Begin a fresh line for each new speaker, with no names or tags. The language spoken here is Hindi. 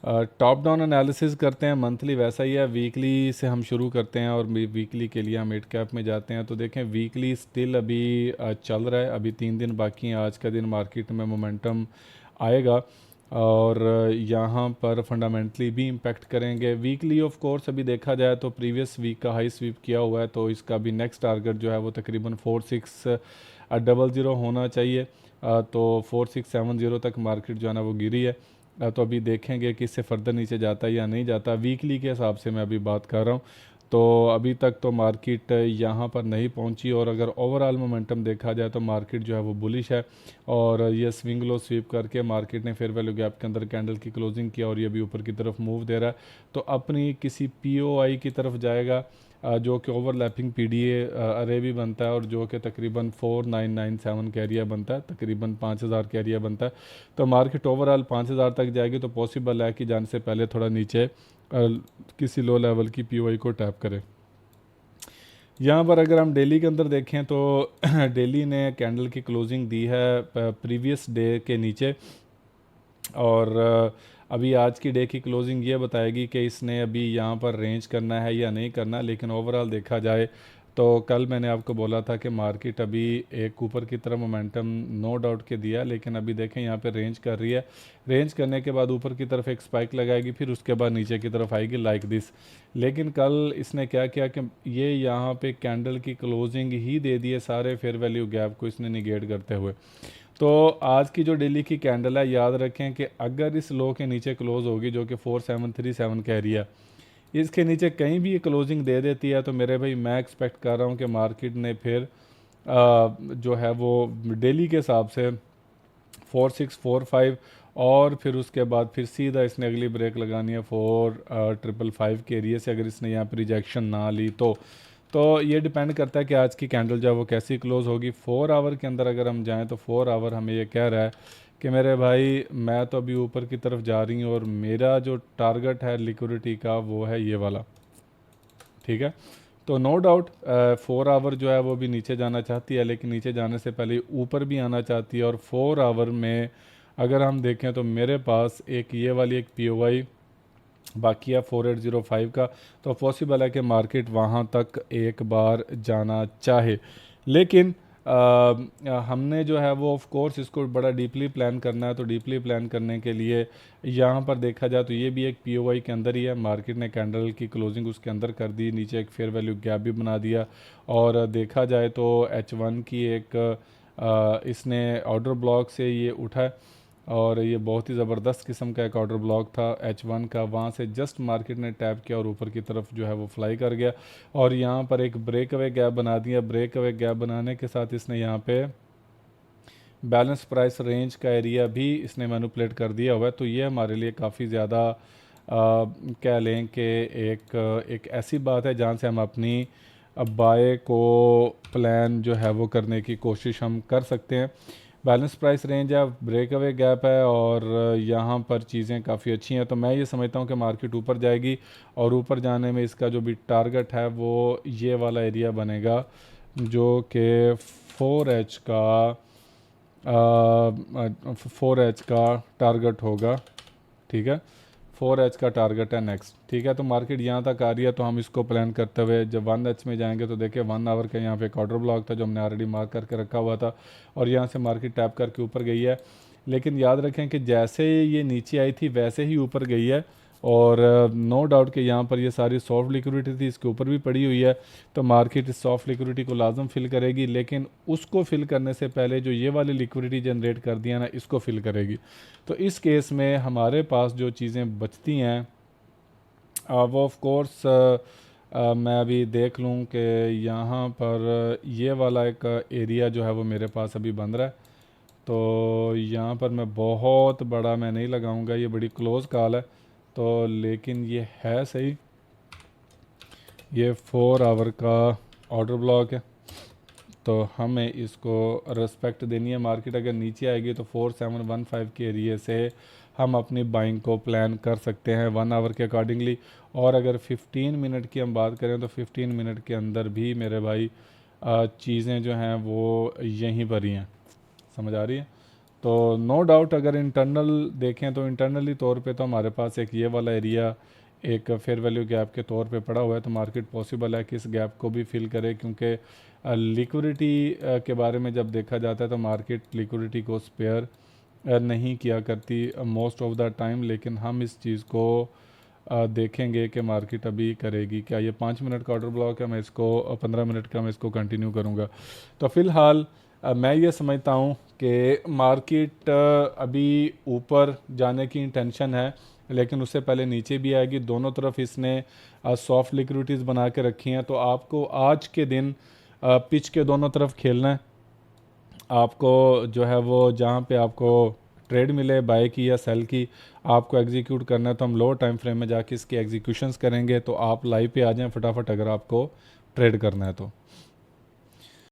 टॉप डाउन एनालिसिस करते हैं, मंथली वैसा ही है, वीकली से हम शुरू करते हैं और वीकली के लिए हम मिड कैप में जाते हैं। तो देखें वीकली स्टिल अभी चल रहा है, अभी 3 दिन बाकी हैं, आज का दिन मार्केट में मोमेंटम आएगा और यहाँ पर फंडामेंटली भी इम्पेक्ट करेंगे। वीकली ऑफ कोर्स अभी देखा जाए तो प्रीवियस वीक का हाई स्वीप किया हुआ है, तो इसका भी नेक्स्ट टारगेट जो है वो तकरीबन 4600 होना चाहिए। तो 4670 तक मार्केट जो है ना वो गिरी है। तो अभी देखेंगे कि इससे फर्दर नीचे जाता है या नहीं जाता, वीकली के हिसाब से मैं अभी बात कर रहा हूँ। तो अभी तक तो मार्केट यहाँ पर नहीं पहुँची और अगर ओवरऑल मोमेंटम देखा जाए तो मार्केट जो है वो बुलिश है और ये स्विंग लो स्वीप करके मार्केट ने फेयर वैल्यू गैप के अंदर कैंडल की क्लोजिंग किया और ये भी ऊपर की तरफ मूव दे रहा है। तो अपनी किसी पीओआई की तरफ जाएगा जो कि ओवरलैपिंग पीडीए अरे भी बनता है और जो कि तकरीबन 4997 का एरिया बनता है, तकरीबन 5000 का एरिया बनता है। तो मार्केट ओवरऑल 5000 तक जाएगी तो पॉसिबल है कि जाने से पहले थोड़ा नीचे किसी लो लेवल की पीओआई को टैप करे। यहाँ पर अगर हम डेली के अंदर देखें तो डेली ने कैंडल की क्लोजिंग दी है प्रीवियस डे के नीचे और अभी आज की डे की क्लोजिंग ये बताएगी कि इसने अभी यहाँ पर रेंज करना है या नहीं करना। लेकिन ओवरऑल देखा जाए तो कल मैंने आपको बोला था कि मार्केट अभी एक ऊपर की तरफ मोमेंटम नो डाउट के दिया, लेकिन अभी देखें यहाँ पे रेंज कर रही है। रेंज करने के बाद ऊपर की तरफ एक स्पाइक लगाएगी, फिर उसके बाद नीचे की तरफ आएगी लाइक दिस। लेकिन कल इसने क्या किया कि ये यहाँ पे कैंडल की क्लोजिंग ही दे दी है, सारे फेयर वैल्यू गैप को इसने निगेट करते हुए। तो आज की जो डेली की कैंडल है, याद रखें कि अगर इस लो के नीचे क्लोज होगी जो कि 4737 का एरिया, इसके नीचे कहीं भी ये क्लोजिंग दे देती है तो मेरे भाई मैं एक्सपेक्ट कर रहा हूँ कि मार्केट ने फिर जो है वो डेली के हिसाब से 4645 और फिर उसके बाद फिर सीधा इसने अगली ब्रेक लगानी है 4555 के एरिया से, अगर इसने यहाँ पर रिजेक्शन ना ली तो ये डिपेंड करता है कि आज की कैंडल जो है वो कैसी क्लोज होगी। 4 आवर के अंदर अगर हम जाएं तो 4 आवर हमें ये कह रहा है कि मेरे भाई मैं तो अभी ऊपर की तरफ जा रही हूँ और मेरा जो टारगेट है लिक्विडिटी का वो है ये वाला, ठीक है। तो नो डाउट 4 आवर जो है वो भी नीचे जाना चाहती है, लेकिन नीचे जाने से पहले ऊपर भी आना चाहती है। और 4 आवर में अगर हम देखें तो मेरे पास एक ये वाली एक पीओआई बाकी है 4805 का, तो पॉसिबल है कि मार्केट वहाँ तक एक बार जाना चाहे। लेकिन हमने जो है वो ऑफ कोर्स इसको बड़ा डीपली प्लान करना है। तो डीपली प्लान करने के लिए यहाँ पर देखा जाए तो ये भी एक पीओआई के अंदर ही है, मार्केट ने कैंडल की क्लोजिंग उसके अंदर कर दी, नीचे एक फेयर वैल्यू गैप भी बना दिया। और देखा जाए तो H1 की एक इसने ऑर्डर ब्लॉक से ये उठा है और ये बहुत ही ज़बरदस्त किस्म का एक ऑर्डर ब्लॉक था H1 का, वहाँ से जस्ट मार्केट ने टैप किया और ऊपर की तरफ जो है वो फ्लाई कर गया और यहाँ पर एक ब्रेक अवे गैप बना दिया। ब्रेक अवे गैप बनाने के साथ इसने यहाँ पे बैलेंस प्राइस रेंज का एरिया भी इसने मैनिपुलेट कर दिया हुआ है। तो ये हमारे लिए काफ़ी ज़्यादा कह लें कि एक ऐसी बात है जहाँ से हम अपनी बाय को प्लान जो है वो करने की कोशिश हम कर सकते हैं। बैलेंस प्राइस रेंज है, ब्रेक अवे गैप है और यहाँ पर चीज़ें काफ़ी अच्छी हैं। तो मैं ये समझता हूँ कि मार्केट ऊपर जाएगी और ऊपर जाने में इसका जो भी टारगेट है वो ये वाला एरिया बनेगा जो कि 4H का 4H का टारगेट होगा, ठीक है। 4H का टारगेट है नेक्स्ट, ठीक है। तो मार्केट यहाँ तक आ रही है तो हम इसको प्लान करते हुए जब 1H में जाएंगे तो देखिए 1 आवर का यहाँ पे एक ऑर्डर ब्लॉक था जो हमने ऑलरेडी मार्क करके रखा हुआ था और यहाँ से मार्केट टैप करके ऊपर गई है। लेकिन याद रखें कि जैसे ये नीचे आई थी वैसे ही ऊपर गई है और नो डाउट कि यहाँ पर ये सारी सॉफ्ट लिक्विडिटी थी, इसके ऊपर भी पड़ी हुई है। तो मार्केट इस सॉफ्ट लिक्विडिटी को लाजम फिल करेगी, लेकिन उसको फिल करने से पहले जो ये वाली लिक्विडिटी जनरेट कर दिया ना, इसको फिल करेगी। तो इस केस में हमारे पास जो चीज़ें बचती हैं वो ऑफ कोर्स मैं अभी देख लूँ कि यहाँ पर ये वाला एक एरिया जो है वो मेरे पास अभी बन रहा है। तो यहाँ पर मैं बहुत बड़ा मैं नहीं लगाऊंगा, ये बड़ी क्लोज कॉल है तो, लेकिन ये है सही। ये 4 आवर का ऑर्डर ब्लॉक है तो हमें इसको रिस्पेक्ट देनी है। मार्केट अगर नीचे आएगी तो 4715 के एरिए से हम अपनी बाइंग को प्लान कर सकते हैं 1 आवर के अकॉर्डिंगली। और अगर 15 मिनट की हम बात करें तो 15 मिनट के अंदर भी मेरे भाई चीज़ें जो हैं वो यहीं पर ही हैं, समझ आ रही है। तो नो डाउट अगर इंटरनल देखें तो इंटरनली तौर पे तो हमारे पास एक ये वाला एरिया एक फेयर वैल्यू गैप के तौर पे पड़ा हुआ है, तो मार्केट पॉसिबल है कि इस गैप को भी फिल करे, क्योंकि लिक्विडिटी के बारे में जब देखा जाता है तो मार्केट लिक्विडिटी को स्पेयर नहीं किया करती मोस्ट ऑफ द टाइम। लेकिन हम इस चीज़ को देखेंगे कि मार्केट अभी करेगी क्या। ये 5 मिनट का ऑर्डर ब्लॉक है, मैं इसको 15 मिनट का मैं इसको कंटिन्यू करूँगा। तो फ़िलहाल मैं ये समझता हूँ कि मार्केट अभी ऊपर जाने की इंटेंशन है, लेकिन उससे पहले नीचे भी आएगी। दोनों तरफ इसने सॉफ्ट लिक्विडिटीज़ बना के रखी हैं, तो आपको आज के दिन पिच के दोनों तरफ खेलना है। आपको जो है वो जहाँ पे आपको ट्रेड मिले बाय की या सेल की, आपको एग्जीक्यूट करना है। तो हम लोअर टाइम फ्रेम में जाके इसकी एग्जीक्यूशंस करेंगे, तो आप लाइव पे आ जाएं फटाफट अगर आपको ट्रेड करना है तो।